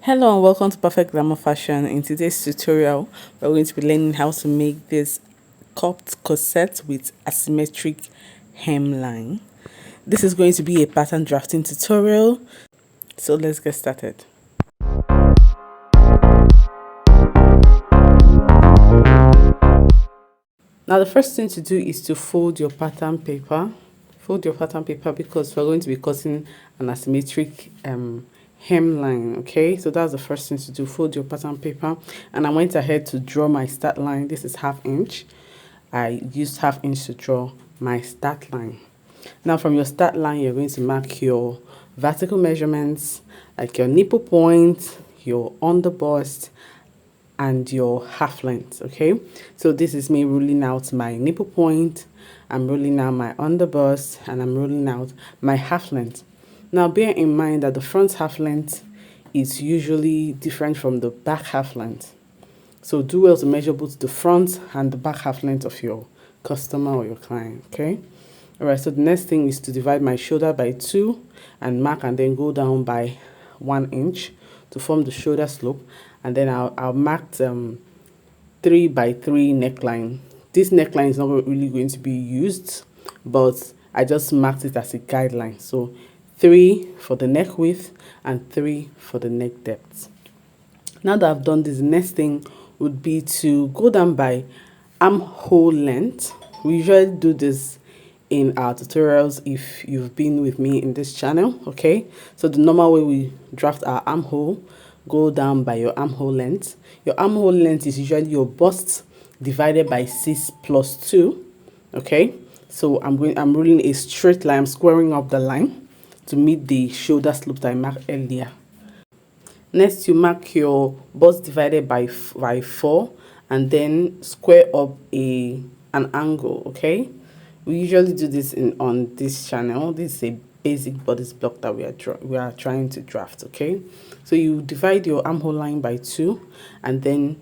Hello and welcome to Perfect Glamour Fashion. In today's tutorial, we're going to be learning how to make this cupped corset with asymmetric hemline. This is going to be a pattern drafting tutorial, so let's get started. Now the first thing to do is to fold your pattern paper. Fold your pattern paper because we're going to be cutting an asymmetric hemline. Okay, so that's the first thing to do. Fold your pattern paper, and I went ahead to draw my start line. This is 1/2 inch. I used 1/2 inch to draw my start line. Now from your start line, you're going to mark your vertical measurements, like your nipple point, your underbust, and your half length. Okay, so this is me ruling out my nipple point, I'm ruling out my underbust, and I'm ruling out my half length. Now bear in mind that the front half length is usually different from the back half length, so do well to measure both the front and the back half length of your customer or your client. Okay, all right, so the next thing is to divide my shoulder by 2 and mark, and then go down by 1 inch to form the shoulder slope, and then I'll mark 3 by 3 neckline. This neckline is not really going to be used, but I just marked it as a guideline. So 3 for the neck width and 3 for the neck depth. Now that I've done this, the next thing would be to go down by armhole length. We usually do this in our tutorials if you've been with me in this channel. Okay, so the normal way we draft our armhole, go down by your armhole length. Your armhole length is usually your bust divided by 6 plus 2. Okay, so I'm ruling a straight line. I'm squaring up the line to meet the shoulder slope that I marked earlier. Next, you mark your bust divided by 4 and then square up an angle. Okay, we usually do this on this channel. This is a basic bodice block that we are trying to draft. Okay, so you divide your armhole line by 2 and then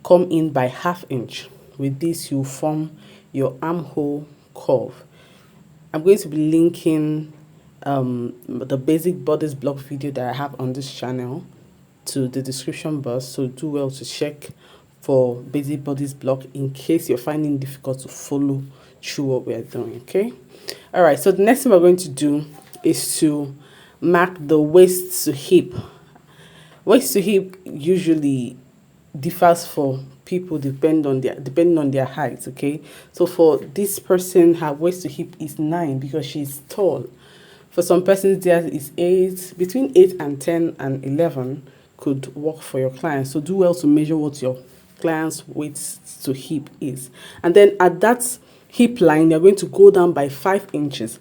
come in by 1/2 inch. With this, you form your armhole curve. I'm going to be linking the basic bodice block video that I have on this channel to the description box, so do well to check for basic bodice block in case you're finding it difficult to follow through what we're doing. Okay, all right, so the next thing we're going to do is to mark the waist to hip. Waist to hip usually differs for people depending on their height. Okay, so for this person, her waist to hip is 9 because she's tall. For some persons, there is 8. Between 8 and 10 and 11 could work for your client. So do well to measure what your client's waist to hip is, and then at that hip line, you're going to go down by 5 inches.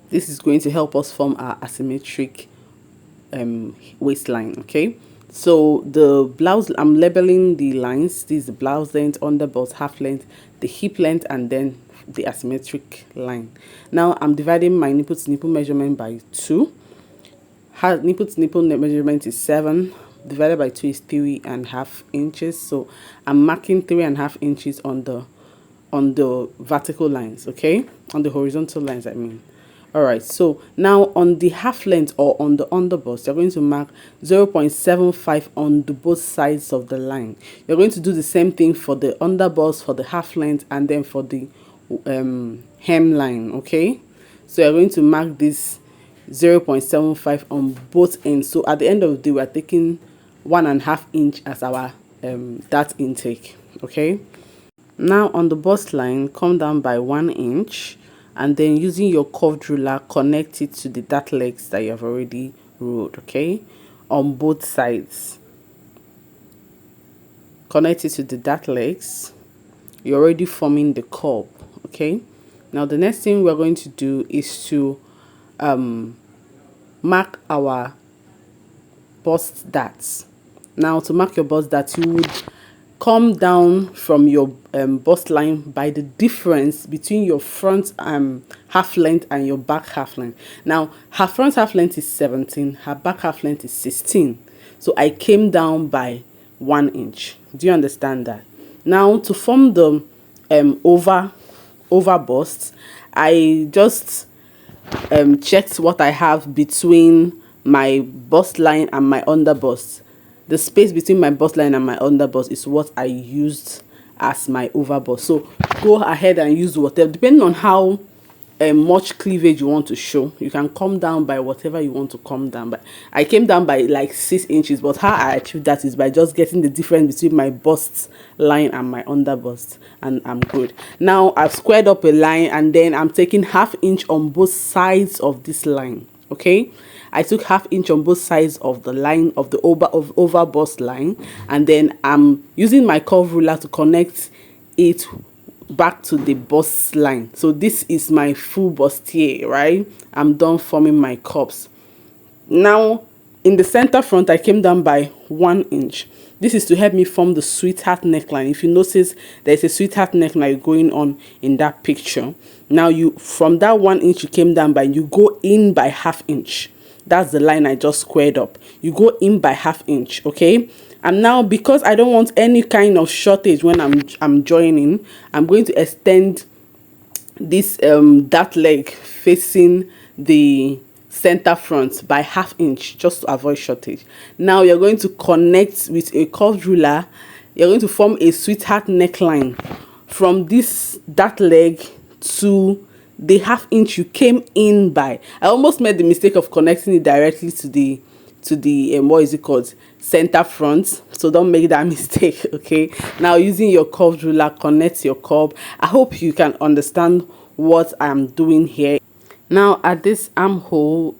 This is going to help us form our asymmetric waistline. Okay, so the blouse, I'm labeling the lines. This is the blouse length, underbust, half length, the hip length, and then the asymmetric line. Now I'm dividing my nipple to nipple measurement by 2. Nipple to nipple measurement is 7, divided by 2 is 3.5 inches. So I'm marking 3.5 inches on the vertical lines. Okay, on the horizontal lines, I mean. All right, so now on the half length or on the underbust, you're going to mark 0.75 on both sides of the line. You're going to do the same thing for the underbust, for the half length, and then for the hemline. Okay, so you're going to mark this 0.75 on both ends. So at the end of the day, we are taking 1.5 inch as our dart intake. Okay, now on the bust line, come down by 1 inch, and then using your curved ruler, connect it to the dart legs that you have already ruled. Okay, on both sides, connect it to the dart legs. You're already forming the curve. Okay, now the next thing we're going to do is to mark our bust darts. Now to mark your bust darts, you would come down from your bust line by the difference between your front half length and your back half length. Now her front half length is 17, her back half length is 16, so I came down by 1 inch. Do you understand that? Now to form the over bust, I just checked what I have between my bust line and my under bust. The space between my bust line and my under bust is what I used as my over bust. So go ahead and use whatever, depending on how much cleavage you want to show. You can come down by whatever you want to come down by. I came down by like 6 inches, but how I achieved that is by just getting the difference between my bust line and my under bust, and I'm good. Now I've squared up a line, and then I'm taking 1/2 inch on both sides of this line. Okay, I took 1/2 inch on both sides of the line of the over bust line, and then I'm using my curve ruler to connect it back to the bust line. So this is my full bustier, right? I'm done forming my cups. Now in the center front, I came down by 1 inch. This is to help me form the sweetheart neckline. If you notice, there's a sweetheart neckline going on in that picture. Now you, from that 1 inch you came down by, you go in by 1/2 inch. That's the line I just squared up. You go in by 1/2 inch, okay? And now, because I don't want any kind of shortage when I'm joining, I'm going to extend this that leg facing the center front by 1/2 inch, just to avoid shortage. Now you're going to connect with a curved ruler. You're going to form a sweetheart neckline from that leg to the 1/2 inch you came in by. I almost made the mistake of connecting it directly to the what is it called, center front, so don't make that mistake. Okay, now using your curved ruler, connect your curve. I hope you can understand what I'm doing here. Now at this armhole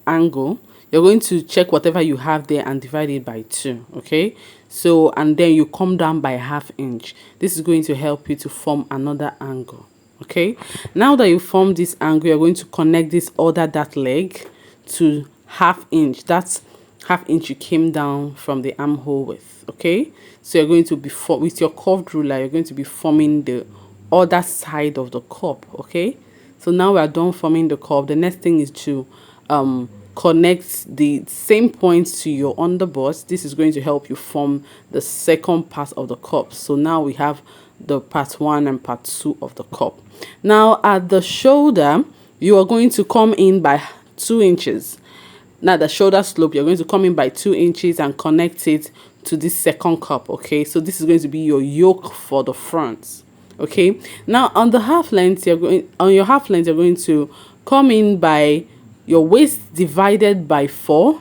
angle, you're going to check whatever you have there and divide it by 2. Okay, so, and then you come down by 1/2 inch. This is going to help you to form another angle. Okay, now that you form this angle, you're going to connect this that leg to 1/2 inch. That's 1/2 inch you came down from the armhole with. Okay, so you're going to be with your curved ruler, you're going to be forming the other side of the cup. Okay, so now we are done forming the cup. The next thing is to connect the same points to your underbust. This is going to help you form the second part of the cup. So now we have the part 1 and part 2 of the cup. Now at the shoulder, you are going to come in by 2 inches. Now the shoulder slope, you're going to come in by 2 inches and connect it to this second cup. Okay, so this is going to be your yoke for the front. Okay, now on the half length, you're going to come in by your waist divided by 4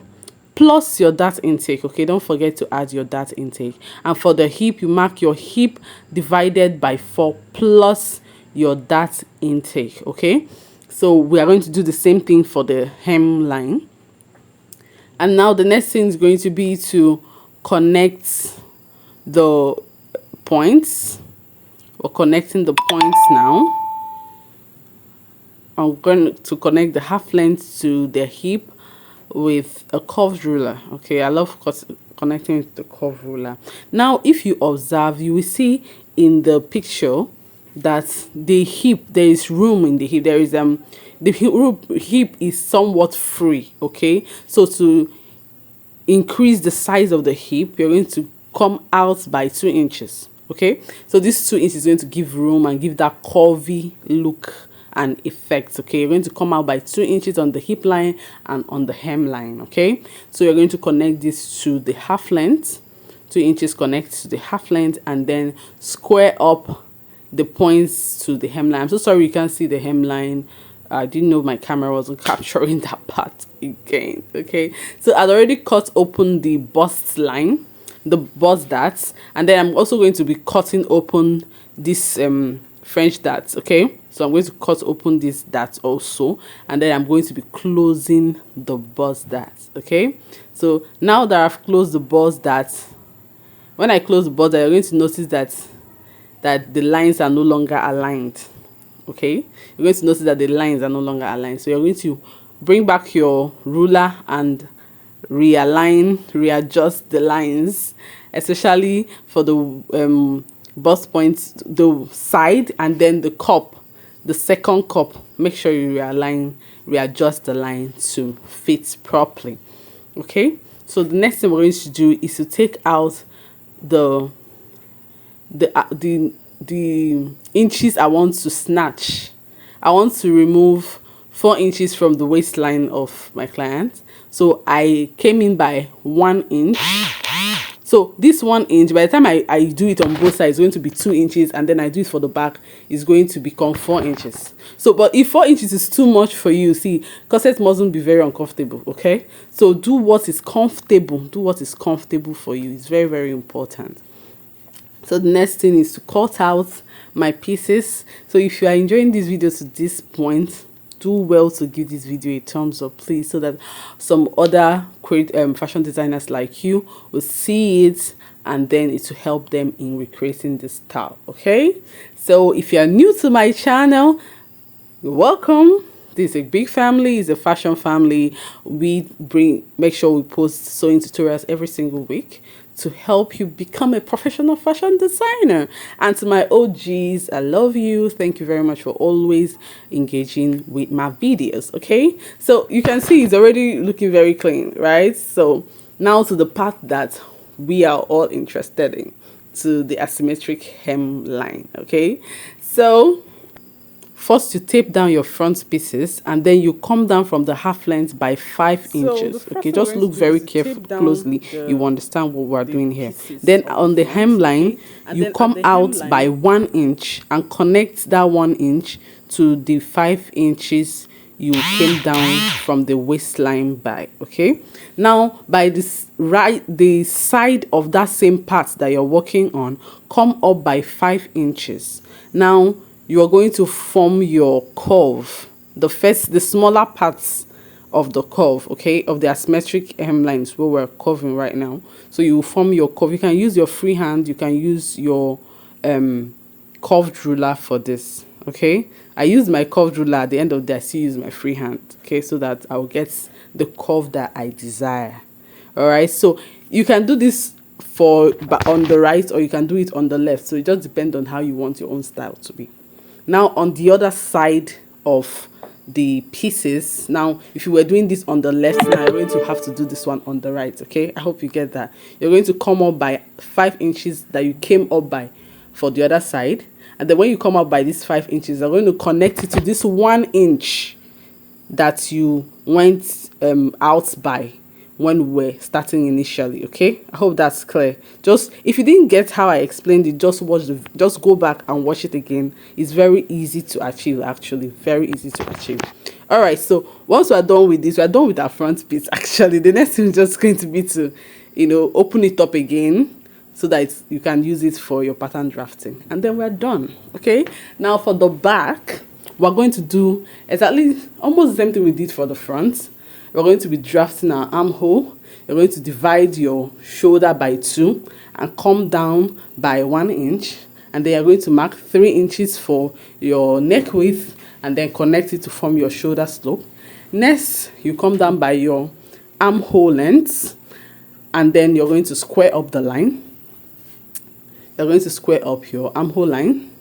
plus your dart intake. Okay, don't forget to add your dart intake. And for the hip, you mark your hip divided by 4 plus your dart intake. Okay, so we are going to do the same thing for the hemline. And now the next thing is going to be to connect the points. We're connecting the points now. I'm going to connect the half length to the hip with a curved ruler. Okay, I love connecting with the curved ruler. Now if you observe, you will see in the picture that the hip, there is room in the hip. There is the hip is somewhat free. Okay, so to increase the size of the hip, you're going to come out by 2 inches. Okay, so this 2 inches is going to give room and give that curvy look and effect. Okay, you're going to come out by 2 inches on the hip line and on the hemline. Okay, so you're going to connect this to the half length. 2 inches connect to the half length, and then square up the points to the hemline. I'm so sorry you can't see the hemline. I didn't know my camera wasn't capturing that part again. Okay, so I'd already cut open the bust line, the bust darts, and then I'm also going to be cutting open this French darts. Okay, so I'm going to cut open this darts also, and then I'm going to be closing the bust darts. Okay, so now that I've closed the bust darts, when I close the bust dart, you're going to notice that the lines are no longer aligned. Okay, you're going to notice that the lines are no longer aligned. So you're going to bring back your ruler and readjust the lines, especially for the bust points, the side, and then the cup, the second cup. Make sure you readjust the line to fit properly. Okay, so the next thing we're going to do is to take out the inches I want to snatch. I want to remove 4 inches from the waistline of my client. So I came in by 1 inch. So this 1 inch, by the time I do it on both sides, it's going to be 2 inches, and then I do it for the back, it's going to become 4 inches. So, but if 4 inches is too much for you, see, corset mustn't be very uncomfortable, okay? So do what is comfortable. Do what is comfortable for you. It's very, very important. So the next thing is to cut out my pieces. So if you are enjoying this video to this point, do well to give this video a thumbs up, please, so that some other fashion designers like you will see it, and then it will help them in recreating this style. Okay, so if you are new to my channel, you're welcome. This is a big family, it's a fashion family. We make sure we post sewing tutorials every single week to help you become a professional fashion designer. And to my OGs, I love you. Thank you very much for always engaging with my videos. Okay, so you can see it's already looking very clean, right? So now to the part that we are all interested in, to the asymmetric hemline. Okay, so first you tape down your front pieces, and then you come down from the half length by 5 inches. Okay, just look very careful, closely. You understand what we're doing here. Then on the hemline, you come out by 1 inch and connect that 1 inch to the 5 inches you came down from the waistline by. Okay, now by this the side of that same part that you're working on, come up by 5 inches. Now you are going to form your curve, the smaller parts of the curve, okay, of the asymmetric hemlines where we're curving right now. So you form your curve. You can use your free hand, you can use your curved ruler for this. Okay, I use my curved ruler. At the end of the day, I still use my free hand, okay, so that I'll get the curve that I desire. All right, so you can do this on the right, or you can do it on the left. So it just depends on how you want your own style to be. Now on the other side of the pieces, now if you were doing this on the left, now you're going to have to do this one on the right. Okay, I hope you get that. You're going to come up by 5 inches that you came up by for the other side, and then when you come up by these 5 inches, you're going to connect it to this 1 inch that you went out by when we're starting initially. Okay, I hope that's clear. Just if you didn't get how I explained it, just go back and watch it again. It's very easy to achieve, actually very easy to achieve. All right, so once we're done with this, we're done with our front piece. Actually, the next thing is just going to be to open it up again so that you can use it for your pattern drafting, and then we're done. Okay, now for the back, we're going to do exactly almost the same thing we did for the front. We're going to be drafting our armhole. You're going to divide your shoulder by 2 and come down by 1 inch, and then you're going to mark 3 inches for your neck width, and then connect it to form your shoulder slope. Next, you come down by your armhole length, and then you're going to square up the line. You're going to square up your armhole line,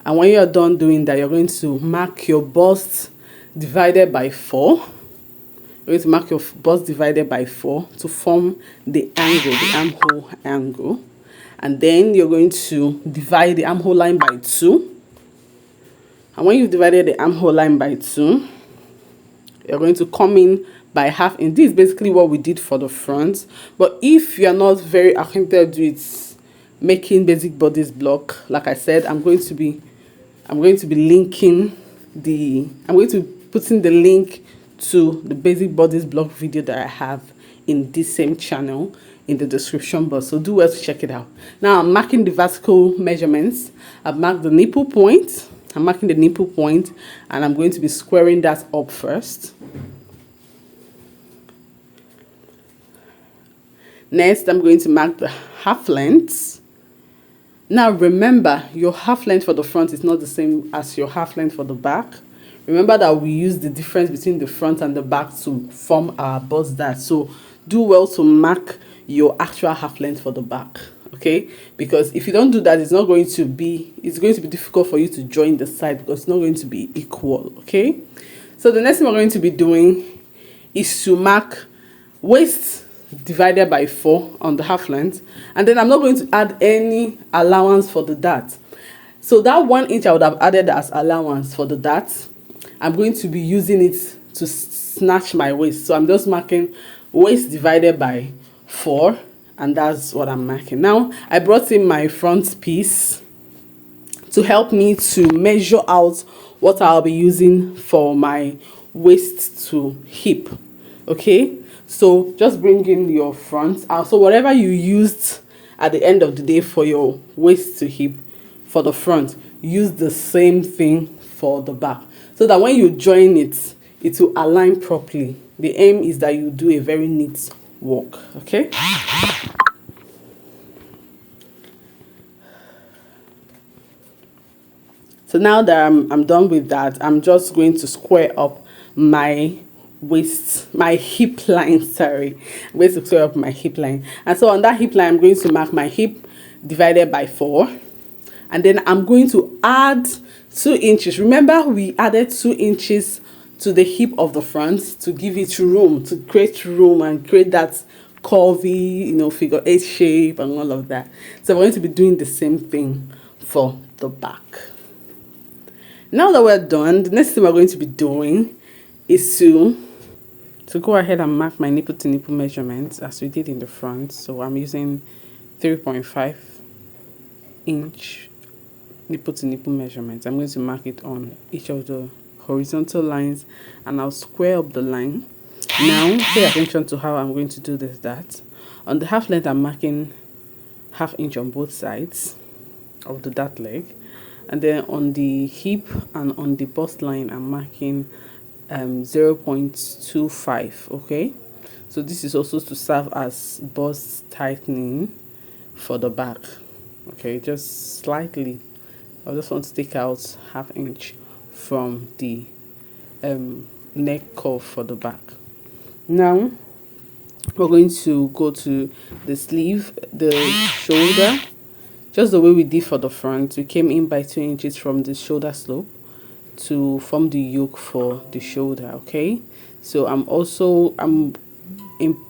and when you're done doing that, you're going to mark your bust divided by 4. You're going to mark your bust divided by 4 to form the angle, the armhole angle. And then you're going to divide the armhole line by 2. And when you've divided the armhole line by 2, you're going to come in by half inch. This is basically what we did for the front. But if you're not very acquainted with making basic bodice block, like I said, I'm going to be linking I'm going to put in the link to the basic bodice block video that I have in this same channel in the description box, so do well to check it out. Now I'm marking the vertical measurements. I've marked the nipple point. I'm marking the nipple point, and I'm going to be squaring that up first. Next, I'm going to mark the half length. Now remember, your half length for the front is not the same as your half length for the back. Remember that we use the difference between the front and the back to form our bust dart. So do well to mark your actual half length for the back, okay? Because if you don't do that, it's going to be difficult for you to join the side, because it's not going to be equal, okay? So the next thing we're going to be doing is to mark waist divided by 4 on the half length, and then I'm not going to add any allowance for the dart. So that 1 inch I would have added as allowance for the dart. I'm going to be using it to snatch my waist. So I'm just marking waist divided by 4, and that's what I'm marking. Now I brought in my front piece to help me to measure out what I'll be using for my waist to hip. Okay, so just bring in your front. So whatever you used at the end of the day for your waist to hip for the front, use the same thing for the back, so that when you join it, it will align properly. The aim is that you do a very neat work. Okay, so now that I'm done with that, I'm just going to square up my waist, my hip line. Sorry, I'm going to square up my hip line. And so on that hip line, I'm going to mark my hip divided by 4. And then I'm going to add 2 inches. Remember, we added 2 inches to the hip of the front to give it room, to create room and create that curvy, you know, figure 8 shape and all of that. So we're going to be doing the same thing for the back. Now that we're done, the next thing we're going to be doing is to go ahead and mark my nipple to nipple measurements as we did in the front. So I'm using 3.5 inch nipple to nipple measurements. I'm going to mark it on each of the horizontal lines, and I'll square up the line. Now pay attention to how I'm going to do that. On the half length, I'm marking 1/2 inch on both sides of the dart leg. And then on the hip and on the bust line, I'm marking 0.25. Okay, so this is also to serve as bust tightening for the back. Okay, just slightly. I just want to take out 1/2 inch from the neck curve for the back. Now we're going to go to the sleeve, the shoulder. Just the way we did for the front, we came in by 2 inches from the shoulder slope to form the yoke for the shoulder. Okay, so I'm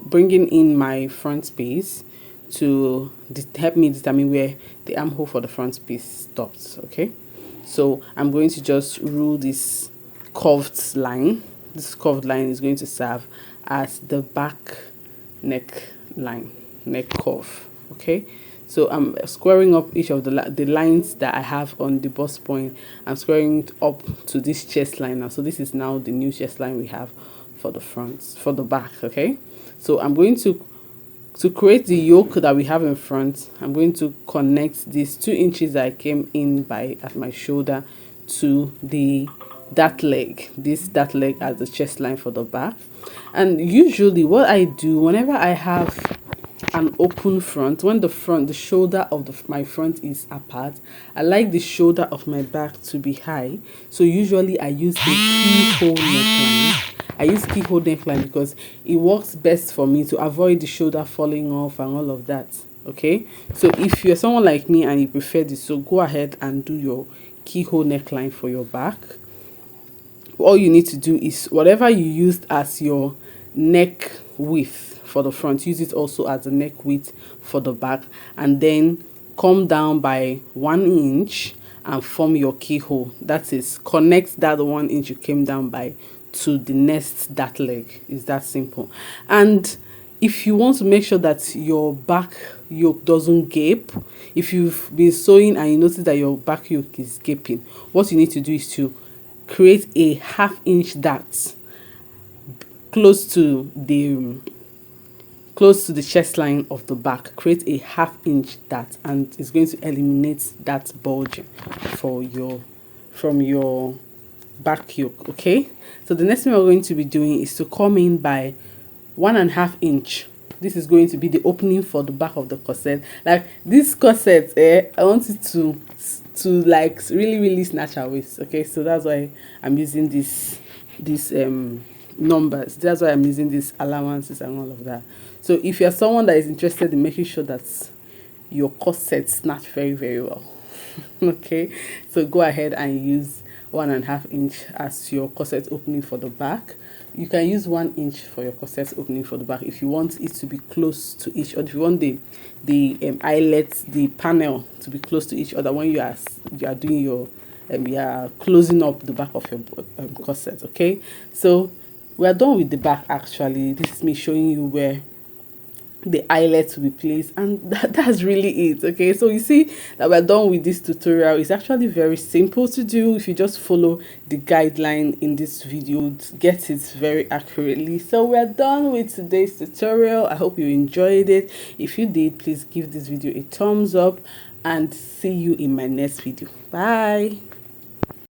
bringing in my front piece to help me determine where the armhole for the front piece stops. Okay, so I'm going to just rule this curved line. This curved line is going to serve as the back neck line, neck curve. Okay, so I'm squaring up each of the lines that I have on the bust point. I'm squaring it up to this chest line now. So this is now the new chest line we have for the front, for the back. Okay, so I'm going to create the yoke that we have in front. I'm going to connect these 2 inches that I came in by at my shoulder to that leg, that leg as the chest line for the back. And usually what I do whenever I have an open front, when the shoulder of my front is apart, I like the shoulder of my back to be high. So usually I use a keyhole neckline. I use keyhole neckline because it works best for me to avoid the shoulder falling off and all of that. Okay, so if you're someone like me and you prefer this, so go ahead and do your keyhole neckline for your back. All you need to do is whatever you used as your neck width for the front, use it also as the neck width for the back, and then come down by 1 inch and form your keyhole. That is, connect that 1 inch you came down by to the next dart leg. Is that simple? And if you want to make sure that your back yoke doesn't gape, if you've been sewing and you notice that your back yoke is gaping, what you need to do is to create a 1/2 inch dart close to the chest line of the back. Create a 1/2 inch dart, and it's going to eliminate that bulging from your back yoke. Okay, so the next thing we're going to be doing is to come in by 1.5 inch. This is going to be the opening for the back of the corset. Like this corset, I want it to like really snatch our waist. Okay, so that's why I'm using these numbers. That's why I'm using these allowances and all of that. So if you're someone that is interested in making sure that your corset snatch very well, okay, so go ahead and use 1.5 inch as your corset opening for the back. You can use 1 inch for your corset opening for the back if you want it to be close to each, or if you want the eyelets, the panel to be close to each other when you are doing your yeah, closing up the back of your corset. Okay, so we are done with the back. Actually, this is me showing you where the eyelet will be placed, and that's really it. Okay, so you see that we're done with this tutorial. It's actually very simple to do if you just follow the guideline in this video, get it very accurately. So we're done with today's tutorial. I hope you enjoyed it. If you did, please give this video a thumbs up and see you in my next video. Bye.